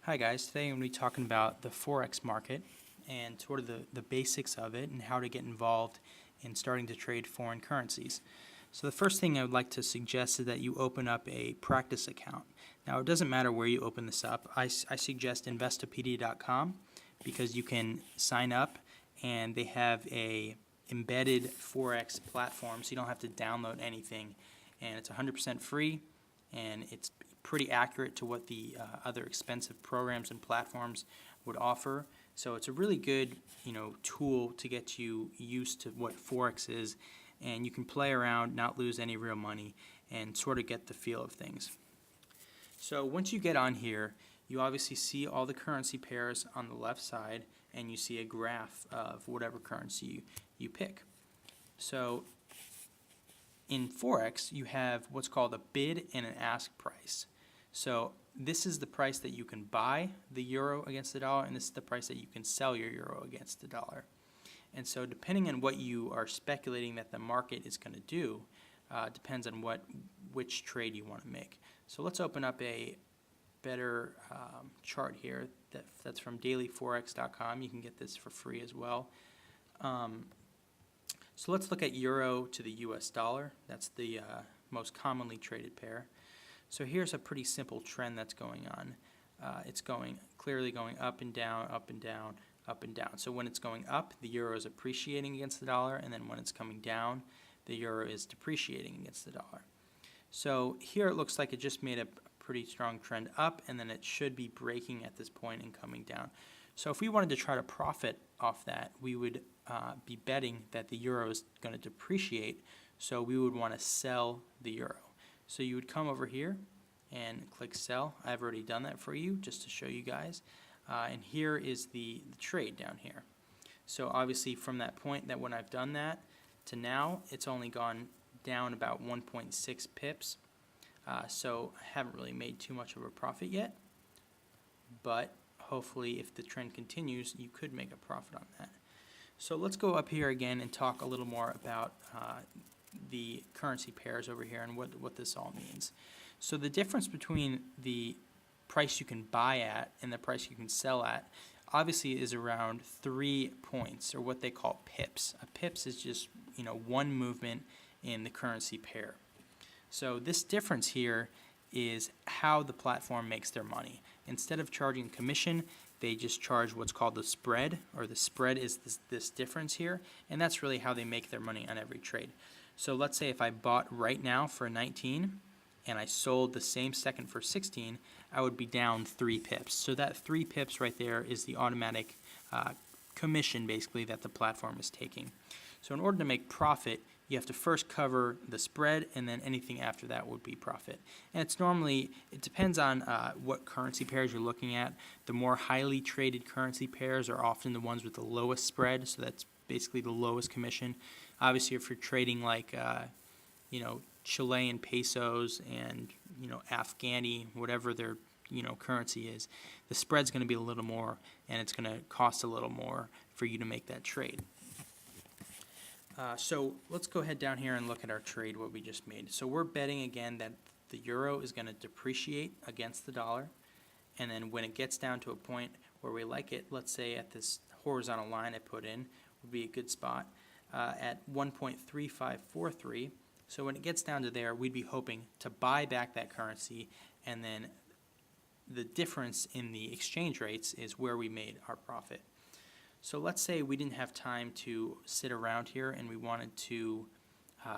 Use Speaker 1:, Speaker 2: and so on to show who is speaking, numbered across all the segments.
Speaker 1: Hi guys, today I'm going to be talking about the Forex market and sort of the basics of it and how to get involved in starting to trade foreign currencies. So the first thing I would like to suggest is that you open up a practice account. Now it doesn't matter where you open this up. I suggest Investopedia.com because you can sign up and they have a embedded Forex platform so you don't have to download anything, and it's 100% free and it's pretty accurate to what the other expensive programs and platforms would offer. So it's a really good, tool to get you used to what Forex is, and you can play around, not lose any real money, and sort of get the feel of things. So once you get on here, you obviously see all the currency pairs on the left side, and you see a graph of whatever currency you pick. So in Forex, you have what's called a bid and an ask price. So this is the price that you can buy the euro against the dollar, and this is the price that you can sell your euro against the dollar. And so depending on what you are speculating that the market is going to do, depends on which trade you want to make. So let's open up a better chart here that's from dailyforex.com. You can get this for free as well. So let's look at euro to the US dollar. That's the most commonly traded pair. So here's a pretty simple trend that's going on. It's clearly going up and down, up and down, up and down. So when it's going up, the euro is appreciating against the dollar, and then when it's coming down, the euro is depreciating against the dollar. So here it looks like it just made a pretty strong trend up, and then it should be breaking at this point and coming down. So if we wanted to try to profit off that, we would be betting that the euro is going to depreciate, so we would want to sell the euro. So you would come over here and click sell. I've already done that for you just to show you guys. And here is the trade down here. So obviously from that point that when I've done that to now, it's only gone down about 1.6 pips. So I haven't really made too much of a profit yet, but hopefully if the trend continues, you could make a profit on that. So let's go up here again and talk a little more about the currency pairs over here and what this all means. So the difference between the price you can buy at and the price you can sell at obviously is around 3 points, or what they call pips. A pips is just one movement in the currency pair. So this difference here is how the platform makes their money. Instead of charging commission, they just charge what's called the spread, or the spread is this difference here, and that's really how they make their money on every trade. So let's say if I bought right now for 19 and I sold the same second for 16, I would be down 3 pips. So that 3 pips right there is the automatic commission basically that the platform is taking. So in order to make profit, you have to first cover the spread, and then anything after that would be profit. And it depends on what currency pairs you're looking at. The more highly traded currency pairs are often the ones with the lowest spread, so that's basically the lowest commission. Obviously, if you're trading like Chilean pesos and Afghani, whatever their currency is, the spread's going to be a little more, and it's going to cost a little more for you to make that trade. So let's go ahead down here and look at our trade, what we just made. So we're betting again that the euro is going to depreciate against the dollar, and then when it gets down to a point where we like it, let's say at this horizontal line I put in would be a good spot at 1.3543. So when it gets down to there, we'd be hoping to buy back that currency, and then the difference in the exchange rates is where we made our profit. So let's say we didn't have time to sit around here and we wanted to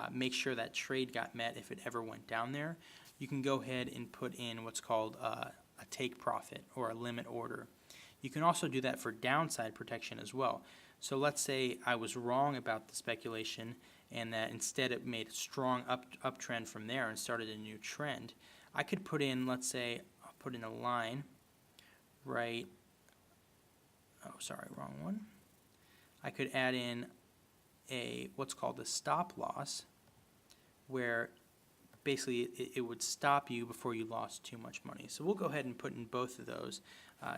Speaker 1: make sure that trade got met if it ever went down there. You can go ahead and put in what's called a take profit or a limit order. You can also do that for downside protection as well. So let's say I was wrong about the speculation and that instead it made a strong uptrend from there and started a new trend. I could put in, let's say, I'll put in a line right. Oh, sorry, wrong one. I could add in what's called a stop loss, where basically it would stop you before you lost too much money. So we'll go ahead and put in both of those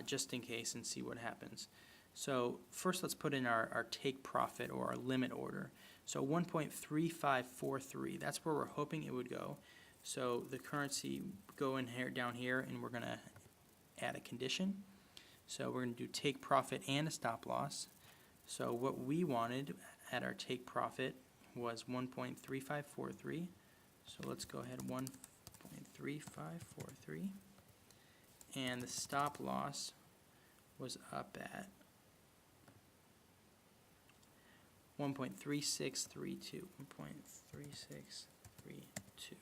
Speaker 1: just in case and see what happens. So first let's put in our take profit or our limit order. So 1.3543, that's where we're hoping it would go. So the currency go in here, down here, and we're going to add a condition. So we're going to do take profit and a stop loss. So what we wanted at our take profit was 1.3543. So let's go ahead, 1.3543. And the stop loss was up at 1.3632. 1.3632.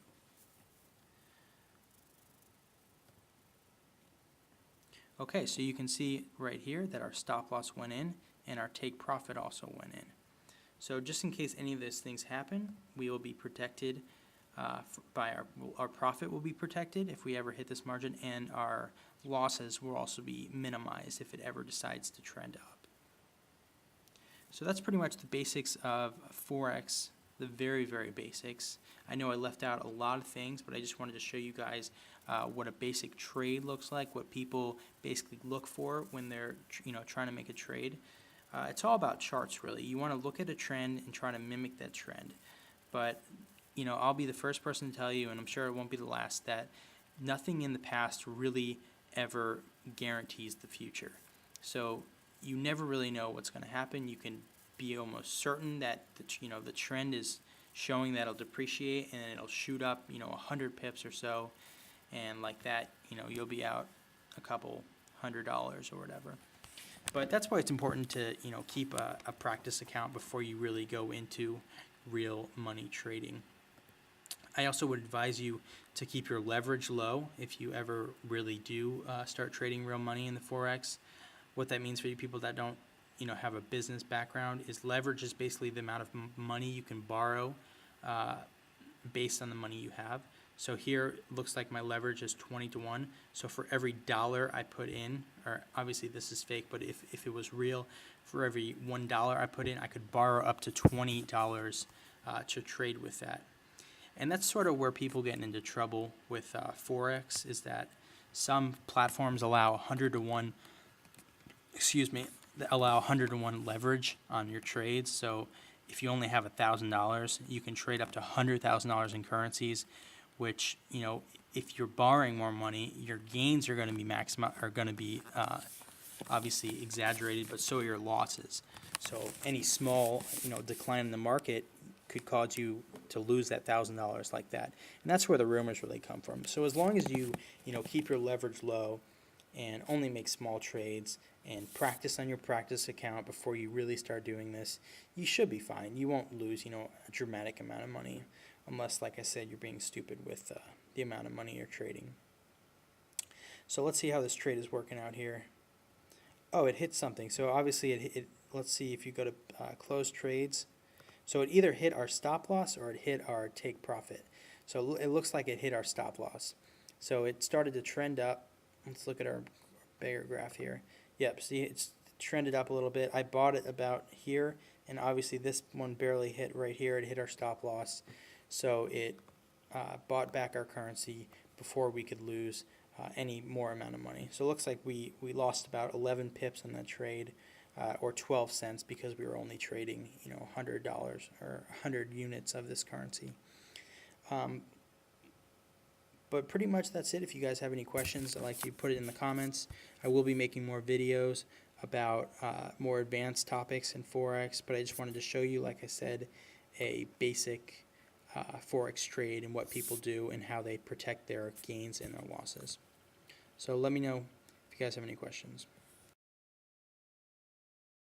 Speaker 1: Okay, so you can see right here that our stop loss went in and our take profit also went in. So just in case any of those things happen, we will be protected by our profit will be protected if we ever hit this margin, and our losses will also be minimized if it ever decides to trend up. So that's pretty much the basics of Forex, the very, very basics. I know I left out a lot of things, but I just wanted to show you guys what a basic trade looks like, what people basically look for when they're trying to make a trade. It's all about charts, really. You want to look at a trend and try to mimic that trend. But I'll be the first person to tell you, and I'm sure it won't be the last, that nothing in the past really ever guarantees the future. So you never really know what's going to happen. You can be almost certain that the trend is showing that it'll depreciate and it'll shoot up 100 pips or so, and like that you'll be out a couple $100 or whatever. But that's why it's important to keep a practice account before you really go into real money trading. I also would advise you to keep your leverage low if you ever really do start trading real money in the Forex. What that means for you people that don't have a business background is leverage is basically the amount of money you can borrow based on the money you have. So here it looks like my leverage is 20 to 1. So for every dollar I put in, or obviously this is fake, but if it was real, for every $1 I put in, I could borrow up to $20 to trade with that. And that's sort of where people get into trouble with Forex, is that some platforms allow 100 to 1, allow 100 to 1 leverage on your trades. So if you only have $1,000, you can trade up to $100,000 in currencies, which, if you're borrowing more money, your gains are going to be obviously exaggerated, but so are your losses. So any small, decline in the market could cause you to lose that $1,000 like that. And that's where the rumors really come from. So as long as you, keep your leverage low and only make small trades and practice on your practice account before you really start doing this, you should be fine. You won't lose, a dramatic amount of money unless, like I said, you're being stupid with the amount of money you're trading. So let's see how this trade is working out here. Oh, it hit something. So obviously let's see if you go to close trades. So it either hit our stop loss or it hit our take profit. So it looks like it hit our stop loss. So it started to trend up. Let's look at our bigger graph here. Yep, see, it's trended up a little bit. I bought it about here, and obviously this one barely hit right here. It hit our stop loss. So it bought back our currency before we could lose any more amount of money. So it looks like we lost about 11 pips on that trade, or 12 cents, because we were only trading $100 or 100 units of this currency. But pretty much that's it. If you guys have any questions, I'd like you to put it in the comments. I will be making more videos about more advanced topics in Forex, but I just wanted to show you, like I said, a basic Forex trade and what people do and how they protect their gains and their losses. So let me know if you guys have any questions.